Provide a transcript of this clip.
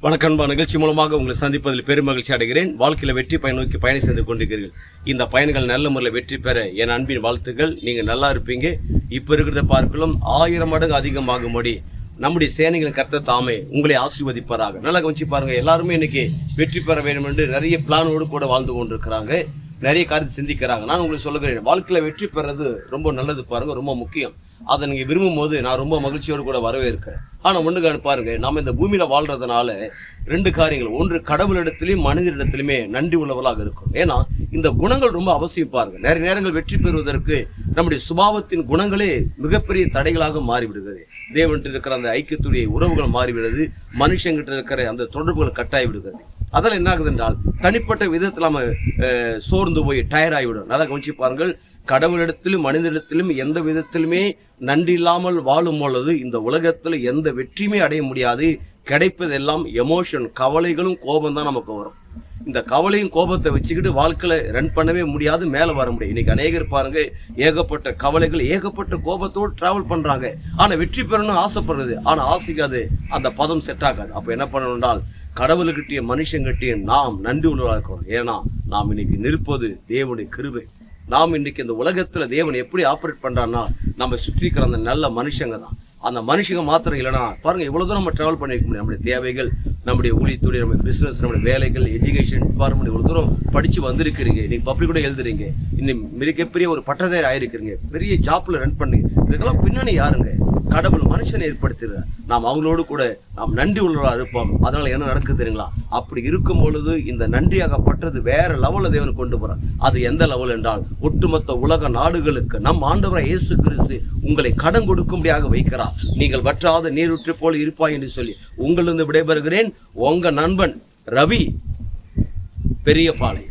வணக்கம். நிகழ்ச்சி மூலமாக உங்களை சந்திப்பதில் பெரும் மகிழ்ச்சி அடைகிறேன். வாழ்க்கையில் வெற்றி பயன் நோக்கி பயணம் செய்து கொண்டிருக்கிறீர்கள். இந்த பயணங்கள் நல்ல முறையில் வெற்றி பெற என் அன்பின் வாழ்த்துக்கள். நீங்கள் நல்லா இருப்பீங்க. இப்போ இருக்கிறத பார்க்கலாம் 1000 மடங்கு அதிகமாகும்படி நம்முடைய சேனைகளின் கர்த்தர் தாமே உங்களை ஆசீர்வதிப்பாராக. நல்லா கவனிச்சு பாருங்க. எல்லாருமே இன்னைக்கு வெற்றி பெற வேண்டும் என்று நிறைய பிளானோடு கூட வாழ்ந்து கொண்டிருக்கிறாங்க. நிறைய காரியத்தை சிந்திக்கிறாங்க. நான் உங்களுக்கு சொல்லுகிறேன், வாழ்க்கையில் வெற்றி பெறது ரொம்ப நல்லது பாருங்க, ரொம்ப முக்கியம். அதை நீங்கள் விரும்பும் போது நான் ரொம்ப மகிழ்ச்சியோடு கூட வரவேற்கிறேன். ஆனால் ஒன்றுக்கான பாருங்க, நம்ம இந்த பூமியில் வாழ்றதுனால 2 காரியங்கள். ஒன்று, கடவுளிடத்திலையும் மனிதரிடத்திலுமே நன்றி உள்ளவர்களாக இருக்கும். ஏன்னா இந்த குணங்கள் ரொம்ப அவசியம் பாருங்க. நிறைய நேரங்கள் வெற்றி பெறுவதற்கு நம்முடைய சுபாவத்தின் குணங்களே மிகப்பெரிய தடைகளாக மாறிவிடுகிறது. தேவன்கிட்ட இருக்கிற அந்த ஐக்கியத்துடைய உறவுகள் மாறிவிடுது. மனுஷங்கிட்ட இருக்கிற அந்த தொடர்புகள் கட்டாயி விடுகிறது. அதெல்லாம் என்ன ஆகுது என்றால் தனிப்பட்ட விதத்தில் நம்ம சோர்ந்து போய் டயர் ஆகிவிடும். நல்லா கவனிச்சு பாருங்கள். கடவுளிடத்திலும் மனிதனிடத்திலும் எந்த விதத்திலுமே நன்றி இல்லாமல் வாழும் பொழுது இந்த உலகத்தில் எந்த வெற்றியுமே அடைய முடியாது. கிடைப்பதெல்லாம் எமோஷன், கவலைகளும் கோபம் தான் நமக்கு வரும். இந்த கவலையும் கோபத்தை வச்சுக்கிட்டு வாழ்க்கையில ரன் பண்ணவே முடியாது, மேலே வர முடியும். இன்னைக்கு அநேகர் பாருங்க, ஏகப்பட்ட கவலைகள், ஏகப்பட்ட கோபத்தோடு டிராவல் பண்றாங்க. ஆனா வெற்றி பெறணும்னு ஆசைப்படுறது, ஆனா ஆசைக்காது, அந்த பதம் செட் ஆகாது. அப்ப என்ன பண்ணணும் என்றால் கடவுளுக்கிட்டே மனுஷங்கிட்டே நாம் நன்றி உள்ளவர்களாக இருக்கணும். ஏன்னா நாம் இன்னைக்கு நிற்பது தேவனுடைய கிருபை. நாம் இன்னைக்கு இந்த உலகத்துல தேவன் எப்படி ஆப்ரேட் பண்றான்னா நம்ம சுற்றி இருக்கிற அந்த நல்ல மனுஷங்க தான். அந்த மனுஷங்க மாத்திரம் இல்லைனா பாருங்க, இவ்வளவு தூரம் நம்ம டிராவல் பண்ணிருக்க முடியும். நம்முடைய தேவைகள், நம்முடைய ஊழியத்துடைய, நம்ம பிசினஸ், நம்முடைய வேலைகள், எஜுகேஷன் டிபார்ட்மெண்ட் இவ்வளவு தூரம் படிச்சு வந்திருக்கிறீங்க. நீங்க பப்ளிக் கூட எழுதுறீங்க. இன்னும் மிகப்பெரிய ஒரு பட்டதாரி ஆயிருக்கிறீங்க. பெரிய ஜாப்ல ரன் பண்ணுங்க. இதுக்கெல்லாம் பின்னணி யாருங்க? கடவுள் மனுஷனை ஏற்படுத்துகிறார். நாம் அவங்களோடு கூட நாம் நன்றி உள்ளவர்களாக இருப்போம். அதனால என்ன நடக்குது தெரியுங்களா? அப்படி இருக்கும் பொழுது இந்த நன்றியாகப்பட்டது வேற லெவலில் தேவன் கொண்டு போறார். அது எந்த லெவல் என்றால் ஒட்டுமொத்த உலக நாடுகளுக்கு நம் ஆண்டவராய் இயேசு கிறிஸ்து உங்களை கடன் கொடுக்கும்படியாக வைக்கிறார். நீங்கள் வற்றாத நீரூற்று போல இருப்பாய் என்று சொல்லி உங்களிருந்து விடைபெறுகிறேன். உங்க நண்பன் ரவி, பெரியபாளையம்.